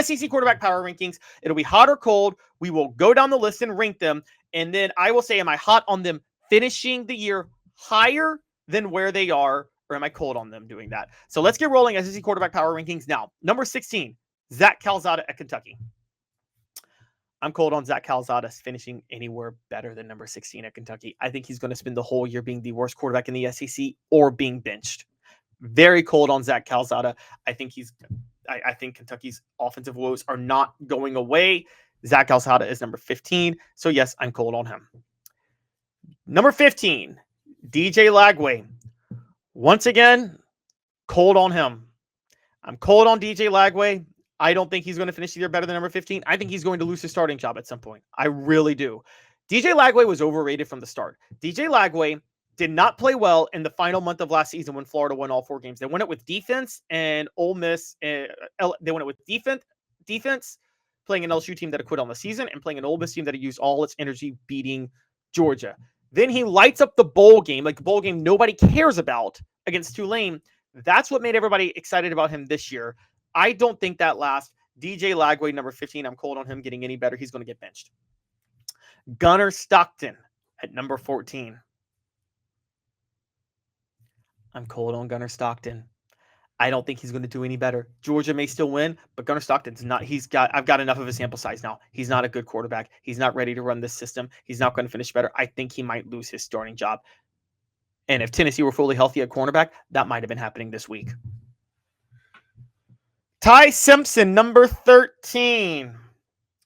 SEC quarterback power rankings. It'll be hot or cold. We will go down the list and rank them. And then I will say, am I hot on them finishing the year higher than where they are, or am I cold on them doing that? So let's get rolling SEC quarterback power rankings now. Number 16, Zach Calzada at Kentucky. I'm cold on Zach Calzada finishing anywhere better than number 16 at Kentucky. I think he's going to spend the whole year being the worst quarterback in the SEC or being benched. Very cold on Zach Calzada. I think Kentucky's offensive woes are not going away. Zach Calzada is number 15. So yes, I'm cold on him. Number 15, DJ Lagway. Once again, cold on him. I'm cold on DJ Lagway. I don't think he's going to finish the year better than number 15. I think he's going to lose his starting job at some point. I really do. DJ Lagway was overrated from the start. DJ Lagway did not play well in the final month of last season when Florida won all 4 games. They won it with defense, and Ole Miss. They won it with defense, playing an LSU team that had quit on the season, and playing an Ole Miss team that had used all its energy beating Georgia. Then he lights up the bowl game, like a bowl game nobody cares about, against Tulane. That's what made everybody excited about him this year. I don't think that lasts. DJ Lagway, number 15, I'm cold on him getting any better. He's going to get benched. Gunnar Stockton at number 14. I'm cold on Gunnar Stockton. I don't think he's going to do any better. Georgia may still win, but Gunnar Stockton's not. I've got enough of a sample size now. He's not a good quarterback. He's not ready to run this system. He's not going to finish better. I think he might lose his starting job. And if Tennessee were fully healthy at cornerback, that might have been happening this week. Ty Simpson, number 13.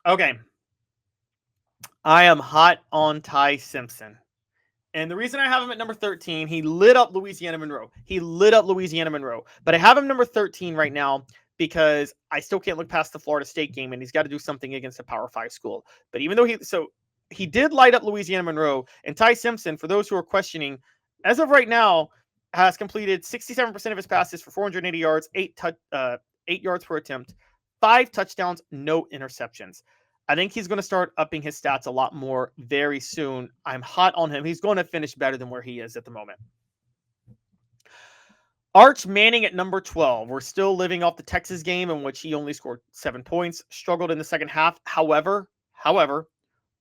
Okay. I am hot on Ty Simpson. And the reason I have him at number 13, he lit up Louisiana Monroe. But I have him number 13 right now because I still can't look past the Florida State game, and he's got to do something against a Power 5 school. But even though he did light up Louisiana Monroe, and Ty Simpson, for those who are questioning, as of right now, has completed 67% of his passes for 480 yards, 8 yards per attempt, 5 touchdowns, no interceptions. I think he's going to start upping his stats a lot more very soon. I'm hot on him. He's going to finish better than where he is at the moment. Arch Manning at number 12. We're still living off the Texas game in which he only scored 7 points, struggled in the second half. However,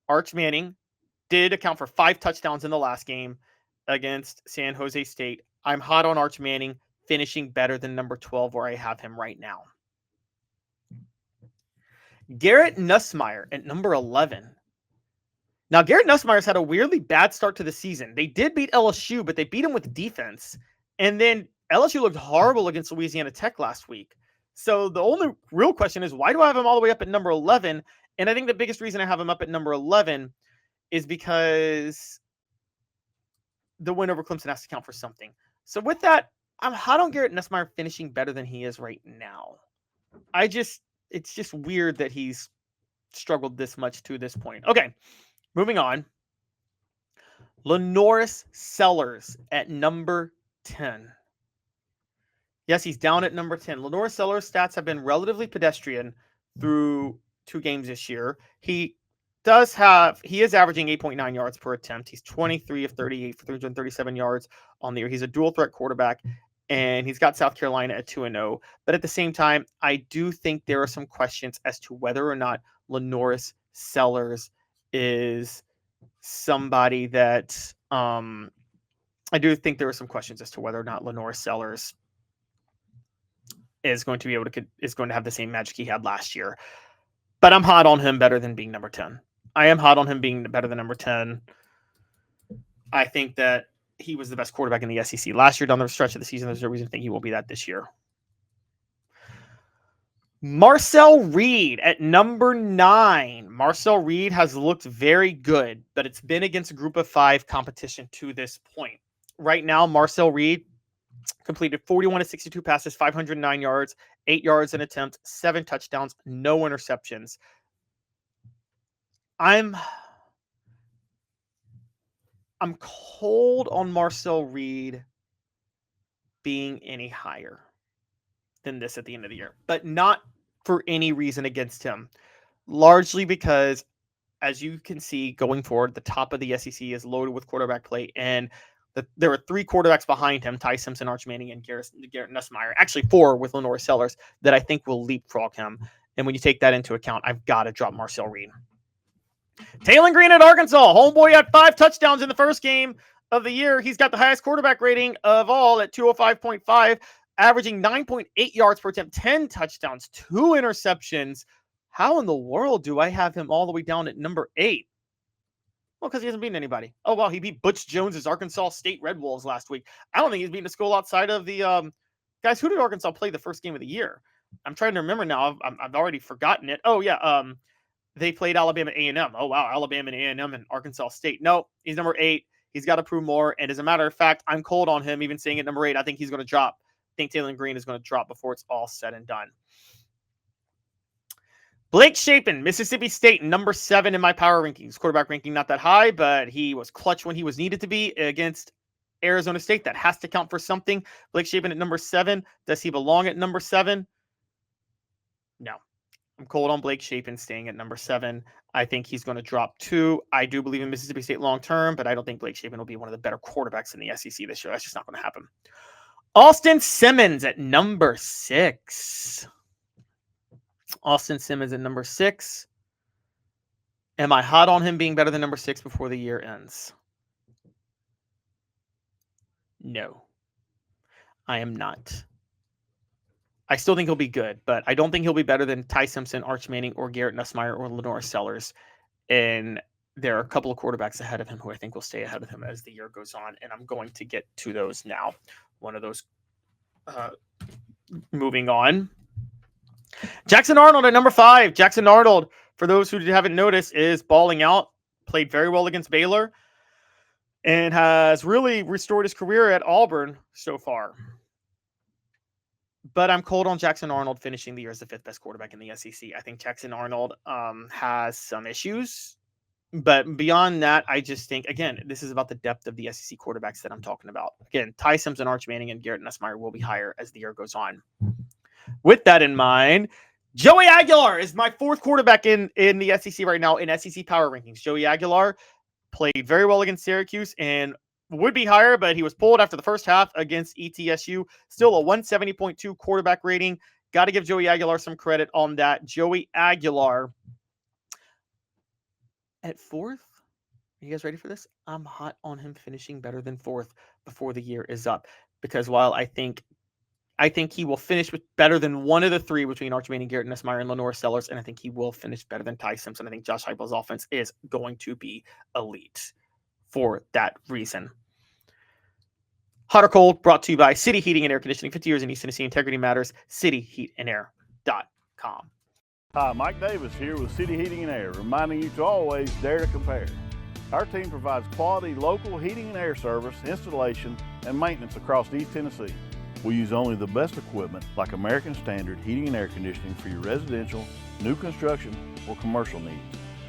Arch Manning did account for 5 touchdowns in the last game against San Jose State. I'm hot on Arch Manning finishing better than number 12 where I have him right now. Garrett Nussmeier at number 11. Now, Garrett Nussmeier's had a weirdly bad start to the season. They did beat LSU, but they beat him with defense. And then LSU looked horrible against Louisiana Tech last week. So the only real question is, why do I have him all the way up at number 11? And I think the biggest reason I have him up at number 11 is because the win over Clemson has to count for something. So with that, I'm hot on Garrett Nussmeier finishing better than he is right now. It's just weird that he's struggled this much to this point. Okay, moving on. LaNorris Sellers at number 10. Yes, he's down at number 10. LaNorris Sellers' stats have been relatively pedestrian through 2 games this year. He is averaging 8.9 yards per attempt. He's 23 of 38 for 337 yards on the year. He's a dual threat quarterback. And he's got South Carolina at 2-0. But at the same time, I do think there are some questions as to whether or not LaNorris Sellers is somebody that I do think there are some questions as to whether or not LaNorris Sellers is going to have the same magic he had last year. But I'm hot on him better than being number 10. I am hot on him being better than number 10. I think that he was the best quarterback in the SEC last year down the stretch of the season. There's no reason to think he won't be that this year. Marcel Reed at number 9. Marcel Reed has looked very good, but it's been against a group of 5 competition to this point. Right now, Marcel Reed completed 41 of 62 passes, 509 yards, 8 yards an attempt, 7 touchdowns, no interceptions. I'm cold on Marcel Reed being any higher than this at the end of the year, but not for any reason against him. Largely because, as you can see going forward, the top of the SEC is loaded with quarterback play, and there are 3 quarterbacks behind him, Ty Simpson, Arch Manning, and Garrett Nussmeier. Actually 4 with LaNorris Sellers that I think will leapfrog him. And when you take that into account, I've got to drop Marcel Reed. Taylon Green at Arkansas. Homeboy had 5 touchdowns in the first game of the year. He's got the highest quarterback rating of all at 205.5, averaging 9.8 yards per attempt, 10 touchdowns, 2 interceptions. How in the world do I have him all the way down at number 8? Well, because he hasn't beaten anybody. Oh, wow, he beat Butch Jones's Arkansas State Red Wolves last week. I don't think he's beaten a school outside of the guys. Who did Arkansas play the first game of the year? I'm trying to remember now. I've already forgotten it. Oh, yeah. They played Alabama A&M. Oh, wow. Alabama and A&M and Arkansas State. No, he's number 8. He's got to prove more. And as a matter of fact, I'm cold on him, even saying at number 8. I think he's going to drop. I think Taylon Green is going to drop before it's all said and done. Blake Shapen, Mississippi State, number 7 in my power rankings. Quarterback ranking not that high, but he was clutch when he was needed to be against Arizona State. That has to count for something. Blake Shapen at number 7. Does he belong at number 7? No. I'm cold on Blake Shapen staying at number 7. I think he's going to drop 2. I do believe in Mississippi State long-term, but I don't think Blake Shapen will be one of the better quarterbacks in the SEC this year. That's just not going to happen. Austin Simmons at number 6. Austin Simmons at number 6. Am I hot on him being better than number 6 before the year ends? No, I am not. I still think he'll be good, but I don't think he'll be better than Ty Simpson, Arch Manning, or Garrett Nussmeier, or LaNorris Sellers. And there are a couple of quarterbacks ahead of him who I think will stay ahead of him as the year goes on, and I'm going to get to those now. One of those moving on. Jackson Arnold at number 5. Jackson Arnold, for those who haven't noticed, is balling out. Played very well against Baylor and has really restored his career at Auburn so far. But I'm cold on Jackson Arnold finishing the year as the 5th best quarterback in the SEC. I think Jackson Arnold has some issues. But beyond that, I just think, again, this is about the depth of the SEC quarterbacks that I'm talking about. Again, Ty Simpson, Arch Manning, and Garrett Nussmeier will be higher as the year goes on. With that in mind, Joey Aguilar is my 4th quarterback in the SEC right now in SEC power rankings. Joey Aguilar played very well against Syracuse and would be higher, but he was pulled after the first half against ETSU. Still a 170.2 quarterback rating. Got to give Joey Aguilar some credit on that. Joey Aguilar at 4th. Are you guys ready for this? I'm hot on him finishing better than 4th before the year is up. Because while I think he will finish with better than one of the 3 between Arch Manning, Garrett Nussmeier, and LaNorris Sellers, and I think he will finish better than Ty Simpson. I think Josh Heupel's offense is going to be elite for that reason. Hot or cold, brought to you by City Heating and Air Conditioning. 50 years in East Tennessee. Integrity matters. cityheatandair.com. Hi, Mike Davis here with City Heating and Air, reminding you to always dare to compare. Our team provides quality local heating and air service, installation, and maintenance across East Tennessee. We use only the best equipment like American Standard Heating and Air Conditioning for your residential, new construction, or commercial needs.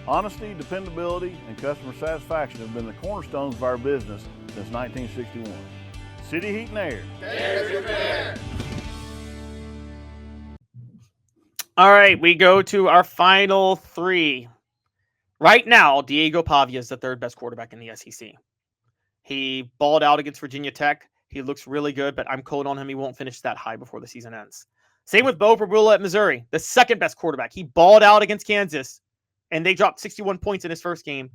Honesty, dependability, and customer satisfaction have been the cornerstones of our business since 1961. City Heat and Air. Dare to compare. All right, we go to our final 3. Right now, Diego Pavia is the 3rd best quarterback in the SEC. He balled out against Virginia Tech. He looks really good, but I'm cold on him. He won't finish that high before the season ends. Same with Beau Pribula at Missouri, the 2nd best quarterback. He balled out against Kansas, and they dropped 61 points in his first game.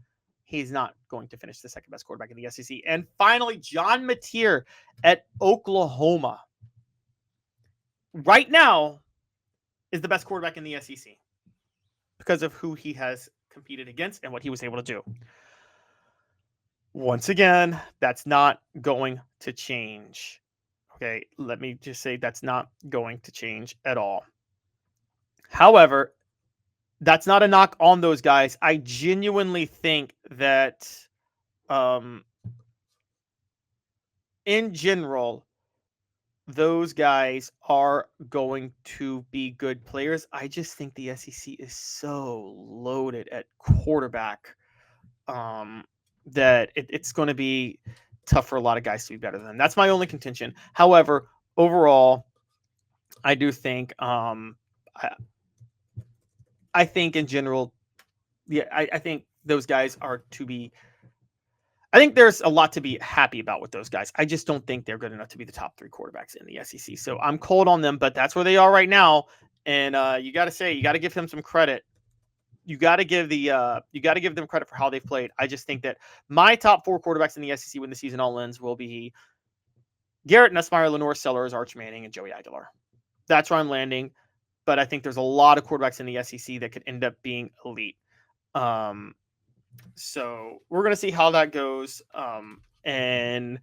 He's not going to finish the 2nd best quarterback in the SEC. And finally, John Mateer at Oklahoma. Right now is the best quarterback in the SEC because of who he has competed against and what he was able to do. Once again, that's not going to change. Okay, let me just say that's not going to change at all. However, that's not a knock on those guys. I genuinely think that in general, those guys are going to be good players. I just think the SEC is so loaded at quarterback that it's going to be tough for a lot of guys to be better than them. That's my only contention. However, overall, I do think I think in general, yeah, I think those guys are to be. I think there's a lot to be happy about with those guys. I just don't think they're good enough to be the top 3 quarterbacks in the SEC. So I'm cold on them, but that's where they are right now. And you got to give him some credit. You got to give them credit for how they've played. I just think that my top 4 quarterbacks in the SEC when the season all ends will be Garrett Nussmeier, LaNorris Sellers, Arch Manning, and Joey Aguilar. That's where I'm landing. But I think there's a lot of quarterbacks in the SEC that could end up being elite. So we're going to see how that goes. And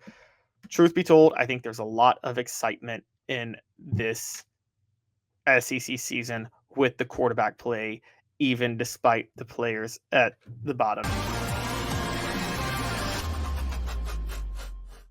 truth be told, I think there's a lot of excitement in this SEC season with the quarterback play, even despite the players at the bottom.